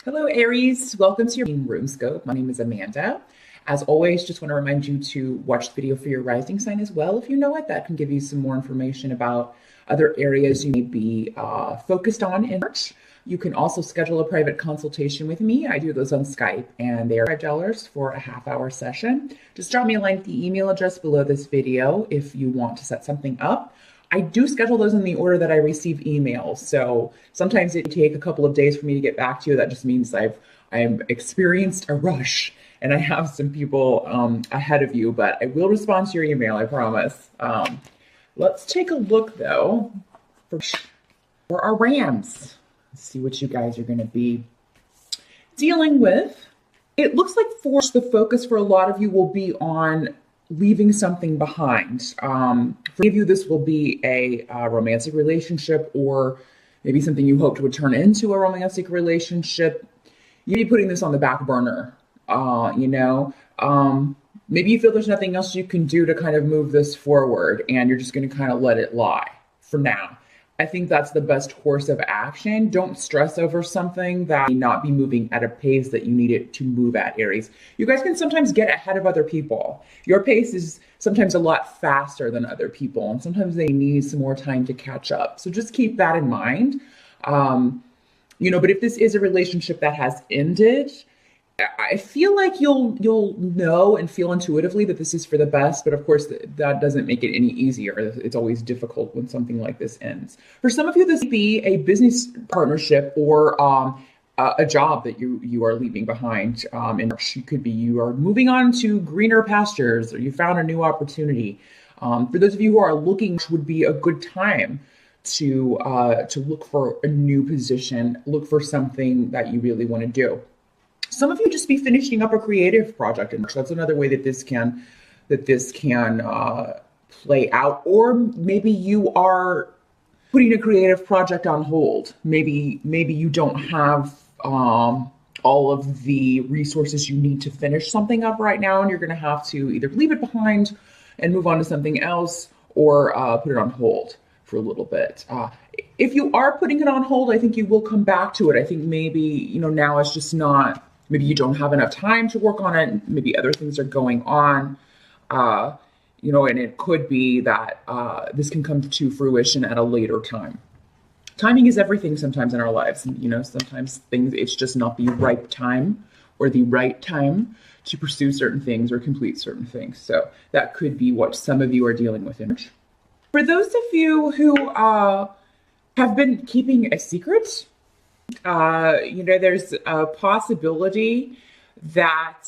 Hello, Aries. Welcome to your room scope. My name is Amanda. As always, just want to remind you to watch the video for your rising sign as well. If you know it, that can give you some more information about other areas you may be focused on in March. You can also schedule a private consultation with me. I do those on Skype, and they are $5 for a half-hour session. Just drop me a line at the email address below this video if you want to set something up. I do schedule those in the order that I receive emails. So sometimes it take a couple of days for me to get back to you. That just means I've experienced a rush and I have some people ahead of you, but I will respond to your email, I promise. Let's take a look though for our Rams. Let's see what you guys are going to be dealing with. It looks like the focus for a lot of you will be on leaving something behind. For many of you, this will be a romantic relationship, or maybe something you hoped would turn into a romantic relationship. You'd be putting this on the back burner, maybe you feel there's nothing else you can do to kind of move this forward, and you're just going to kind of let it lie for now. I think that's the best course of action. Don't stress over something that may not be moving at a pace that you need it to move at, Aries. You guys can sometimes get ahead of other people. Your pace is sometimes a lot faster than other people, and sometimes they need some more time to catch up. So just keep that in mind. But if this is a relationship that has ended, I feel like you'll know and feel intuitively that this is for the best, but of course that doesn't make it any easier. It's always difficult when something like this ends. For some of you, this may be a business partnership or a job that you are leaving behind. It could be you are moving on to greener pastures, or you found a new opportunity. For those of you who are looking, would be a good time to look for a new position, look for something that you really want to do. Some of you just be finishing up a creative project, and that's another way that this can play out. Or maybe you are putting a creative project on hold. Maybe you don't have all of the resources you need to finish something up right now, and you're going to have to either leave it behind and move on to something else, or put it on hold for a little bit. If you are putting it on hold, I think you will come back to it. I think maybe now it's just not. Maybe you don't have enough time to work on it. Maybe other things are going on, and it could be that this can come to fruition at a later time. Timing is everything sometimes in our lives. And, sometimes it's just not the right time or the right time to pursue certain things or complete certain things. So that could be what some of you are dealing with. For those of you who have been keeping a secret, there's a possibility that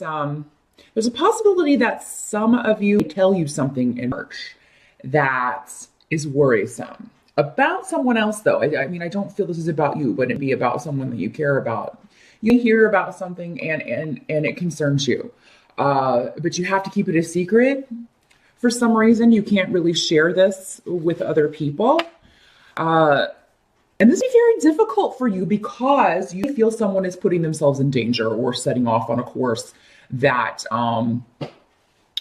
some of you tell you something in March that is worrisome about someone else, though. I don't feel this is about you, but it'd be about someone that you care about. You hear about something and it concerns you, but you have to keep it a secret. For some reason, you can't really share this with other people. And this is very difficult for you because you feel someone is putting themselves in danger or setting off on a course that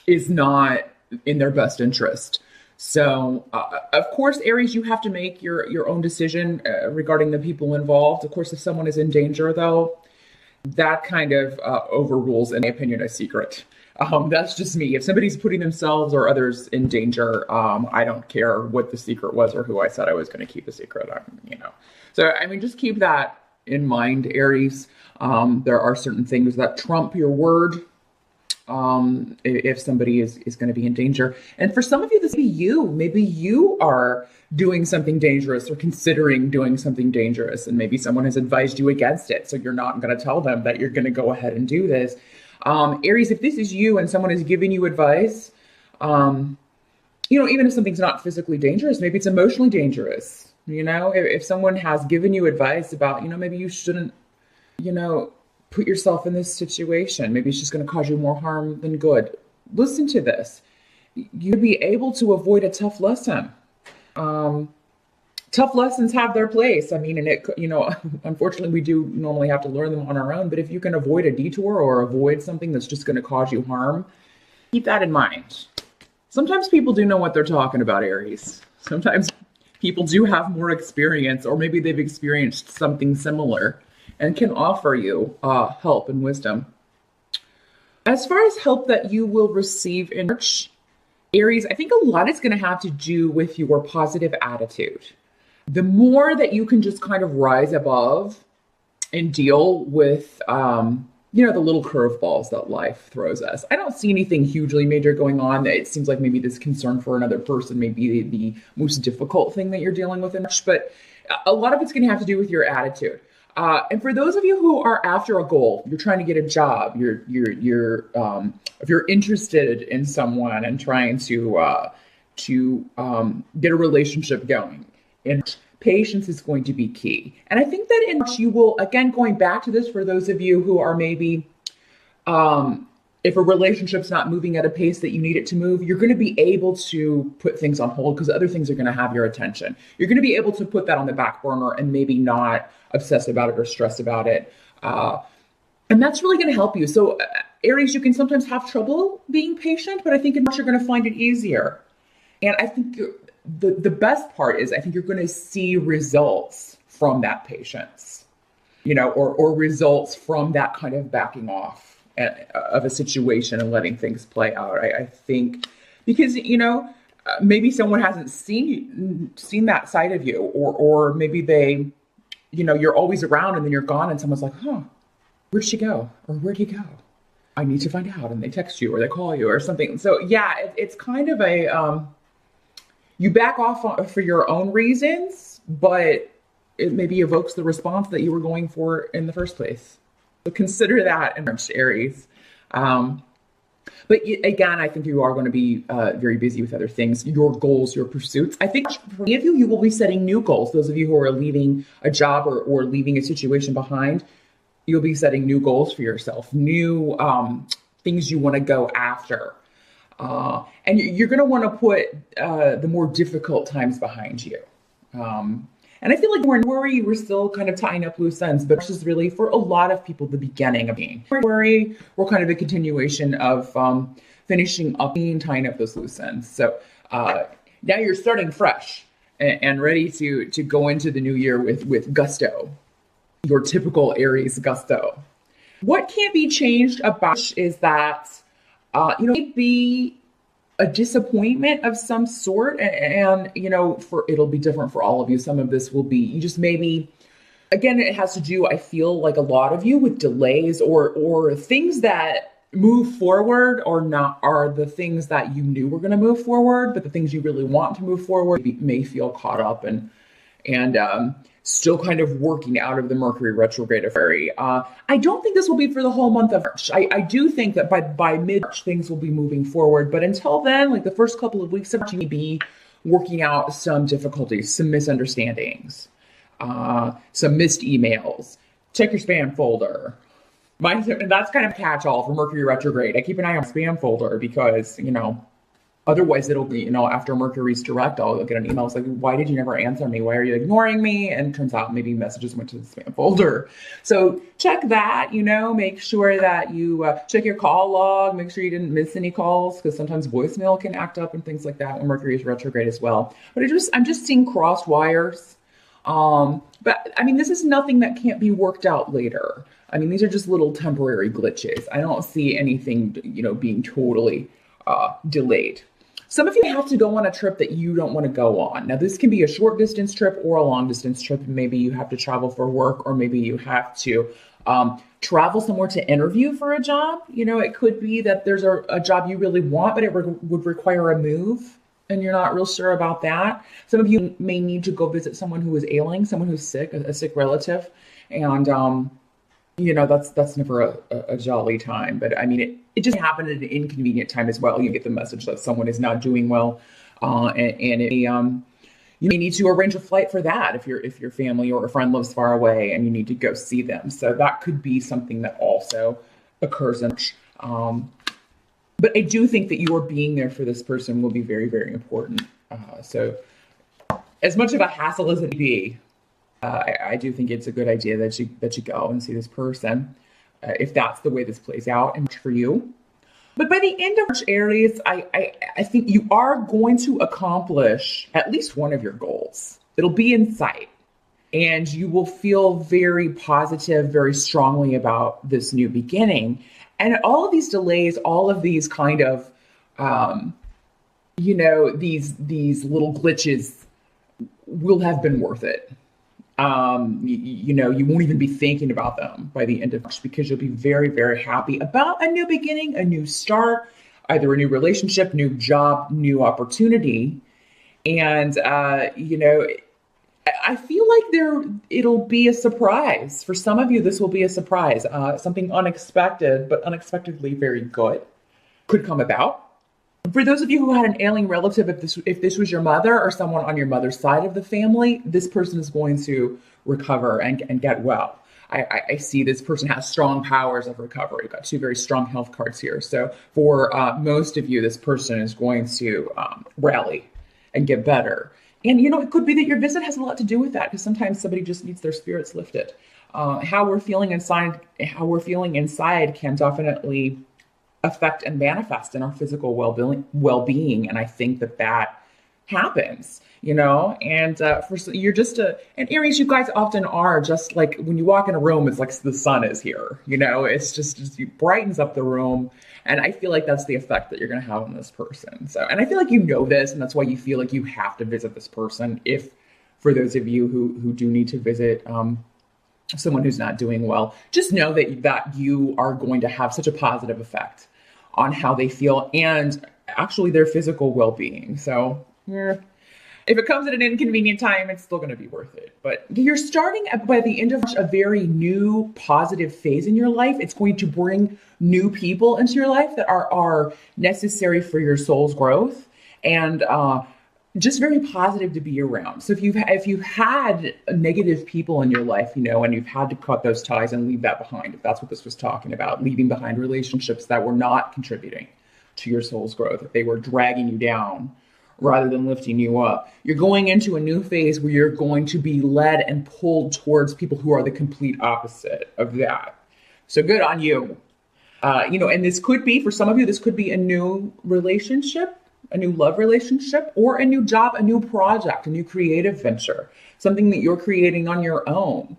is not in their best interest. So, of course, Aries, you have to make your own decision regarding the people involved. Of course, if someone is in danger, though, that kind of overrules, in my opinion, a secret. That's just me. If somebody's putting themselves or others in danger, I don't care what the secret was or who I said I was going to keep a secret. So just keep that in mind, Aries. There are certain things that trump your word if somebody is going to be in danger. And for some of you, this may be you. Maybe you are doing something dangerous or considering doing something dangerous, and maybe someone has advised you against it. So you're not going to tell them that you're going to go ahead and do this. Aries, if this is you and someone is giving you advice, even if something's not physically dangerous, maybe it's emotionally dangerous. If someone has given you advice about, maybe you shouldn't, put yourself in this situation. Maybe it's just going to cause you more harm than good. Listen to this. You'd be able to avoid a tough lesson. Tough lessons have their place. Unfortunately, we do normally have to learn them on our own, but if you can avoid a detour or avoid something that's just going to cause you harm, keep that in mind. Sometimes people do know what they're talking about, Aries. Sometimes people do have more experience, or maybe they've experienced something similar and can offer you help and wisdom. As far as help that you will receive in March, Aries, I think a lot is going to have to do with your positive attitude. The more that you can just kind of rise above and deal with, the little curveballs that life throws us. I don't see anything hugely major going on. It seems like maybe this concern for another person may be the most difficult thing that you're dealing with in March, but a lot of it's going to have to do with your attitude. And for those of you who are after a goal, you're trying to get a job, if you're interested in someone and trying to get a relationship going, and patience is going to be key. And I think that in March you will, again, going back to this for those of you who are maybe, if a relationship's not moving at a pace that you need it to move, you're going to be able to put things on hold because other things are going to have your attention. You're going to be able to put that on the back burner and maybe not obsess about it or stress about it. And that's really going to help you. So Aries, you can sometimes have trouble being patient, but I think in March you're going to find it easier. And I think the best part is I think you're going to see results from that patience, or results from that kind of backing off of a situation and letting things play out. I think because, maybe someone hasn't seen that side of you, or maybe they, you're always around and then you're gone and someone's like, where'd she go? Or where'd he go? I need to find out. And they text you or they call you or something. So yeah, it's kind of a, you back off for your own reasons, but it maybe evokes the response that you were going for in the first place. So consider that in March, Aries. But again, I think you are going to be very busy with other things, your goals, your pursuits. I think for many of you, you will be setting new goals. Those of you who are leaving a job or leaving a situation behind, you'll be setting new goals for yourself, new things you want to go after. And you're going to want to put the more difficult times behind you. And I feel like January, we're still kind of tying up loose ends, but this is really for a lot of people the beginning of being. January, we're kind of a continuation of finishing up and tying up those loose ends. So now you're starting fresh and ready to go into the new year with gusto, your typical Aries gusto. What can't be changed about is that, maybe a disappointment of some sort, and it'll be different for all of you. Some of this will be, you just maybe, again, it has to do, I feel like a lot of you, with delays or things that move forward or not are the things that you knew were going to move forward, but the things you really want to move forward may feel caught up and still kind of working out of the Mercury retrograde affair. I don't think this will be for the whole month of March. I do think that by mid-March, things will be moving forward. But until then, like the first couple of weeks of March, you may be working out some difficulties, some misunderstandings, some missed emails. Check your spam folder. And that's kind of catch-all for Mercury retrograde. I keep an eye on spam folder because, otherwise it'll be, after Mercury's direct, I'll get an email. It's like, why did you never answer me? Why are you ignoring me? And it turns out maybe messages went to the spam folder. So check that, make sure that you check your call log, make sure you didn't miss any calls, because sometimes voicemail can act up and things like that when Mercury is retrograde as well. But I'm just seeing crossed wires. But I mean, this is nothing that can't be worked out later. I mean, these are just little temporary glitches. I don't see anything, being totally delayed. Some of you have to go on a trip that you don't want to go on. Now, this can be a short distance trip or a long distance trip. Maybe you have to travel for work, or maybe you have to travel somewhere to interview for a job. It could be that there's a job you really want, but it would require a move, and you're not real sure about that. Some of you may need to go visit someone who is ailing, someone who's sick, a sick relative. And, that's never a jolly time. But I mean, it just happened at an inconvenient time as well. You get the message that someone is not doing well, and you may need to arrange a flight for that if your family or a friend lives far away and you need to go see them. So that could be something that also occurs in. But I do think that your being there for this person will be very, very important. So as much of a hassle as it be, I do think it's a good idea that you go and see this person, if that's the way this plays out and for you. But by the end of March, Aries, I think you are going to accomplish at least one of your goals. It'll be in sight. and you will feel very positive, very strongly about this new beginning. And all of these delays, all of these kind of, these little glitches will have been worth it. You won't even be thinking about them by the end of March because you'll be very, very happy about a new beginning, a new start, either a new relationship, new job, new opportunity. And, I feel like it'll be a surprise. For some of you, this will be a surprise. Something unexpected, but unexpectedly very good could come about. For those of you who had an ailing relative, if this was your mother or someone on your mother's side of the family, this person is going to recover and get well. I see this person has strong powers of recovery. We've got two very strong health cards here. So for most of you, this person is going to rally and get better. And, it could be that your visit has a lot to do with that, because sometimes somebody just needs their spirits lifted. How we're feeling inside can definitely affect and manifest in our physical well-being. And I think that happens, and and Aries, you guys often are just like, when you walk in a room, it's like the sun is here, it's just it brightens up the room. And I feel like that's the effect that you're going to have on this person. So, and I feel like this, and that's why you feel like you have to visit this person. If, for those of you who do need to visit someone who's not doing well, just know that you are going to have such a positive effect on how they feel and actually their physical well-being. So, if it comes at an inconvenient time, it's still going to be worth it. But you're starting by the end of March a very new positive phase in your life. It's going to bring new people into your life that are necessary for your soul's growth, and just very positive to be around. So if you've had negative people in your life, and you've had to cut those ties and leave that behind, if that's what this was talking about, leaving behind relationships that were not contributing to your soul's growth, if they were dragging you down rather than lifting you up, you're going into a new phase where you're going to be led and pulled towards people who are the complete opposite of that. So good on you. And this could be, for some of you, this could be a new relationship, a new love relationship, or a new job, a new project, a new creative venture, something that you're creating on your own.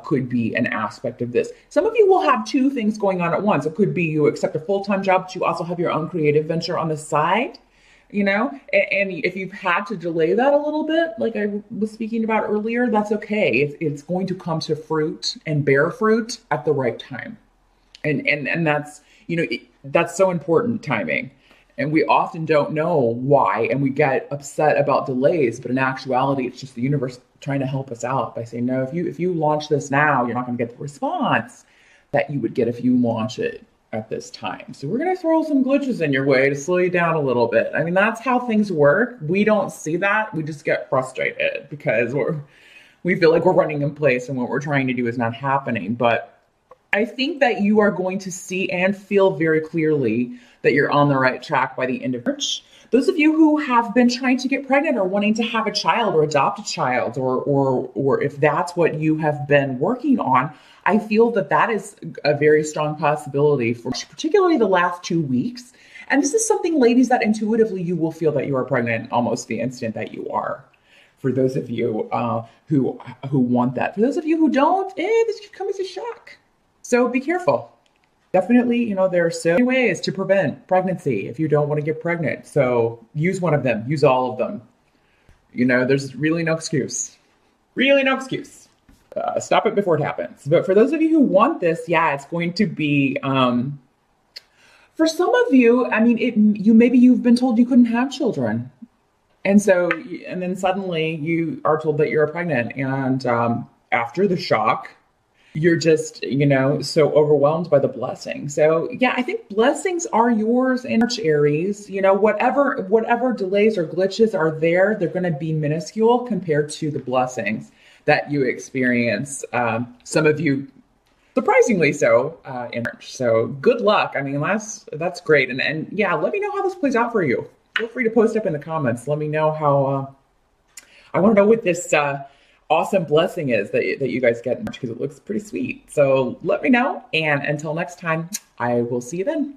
Could be an aspect of this. Some of you will have two things going on at once. It could be you accept a full-time job, but you also have your own creative venture on the side. And if you've had to delay that a little bit, like I was speaking about earlier, that's okay. It's going to come to fruit and bear fruit at the right time. And that's, that's so important, timing. And we often don't know why, and we get upset about delays, but in actuality, it's just the universe trying to help us out by saying, no, if you launch this now, you're not going to get the response that you would get if you launch it at this time. So we're going to throw some glitches in your way to slow you down a little bit. I mean, that's how things work. We don't see that. We just get frustrated because we feel like we're running in place and what we're trying to do is not happening. But I think that you are going to see and feel very clearly that you're on the right track by the end of March. Those of you who have been trying to get pregnant or wanting to have a child or adopt a child, or if that's what you have been working on, I feel that is a very strong possibility for particularly the last 2 weeks. And this is something, ladies, that intuitively you will feel that you are pregnant almost the instant that you are. For those of you who want that. For those of you who don't, this could come as a shock. So be careful. Definitely, there are so many ways to prevent pregnancy if you don't want to get pregnant. So use one of them. Use all of them. There's really no excuse. Really no excuse. Stop it before it happens. But for those of you who want this, it's going to be, for some of you, I mean, maybe you've been told you couldn't have children. And then suddenly you are told that you're pregnant. And after the shock, you're just, so overwhelmed by the blessing. So I think blessings are yours in March, Aries. Whatever delays or glitches are there, they're going to be minuscule compared to the blessings that you experience. Some of you, surprisingly so, in March. So good luck. I mean, that's great. And let me know how this plays out for you. Feel free to post up in the comments. Let me know how, I want to know what this awesome blessing is that you guys get in March, because it looks pretty sweet. So let me know. And until next time, I will see you then.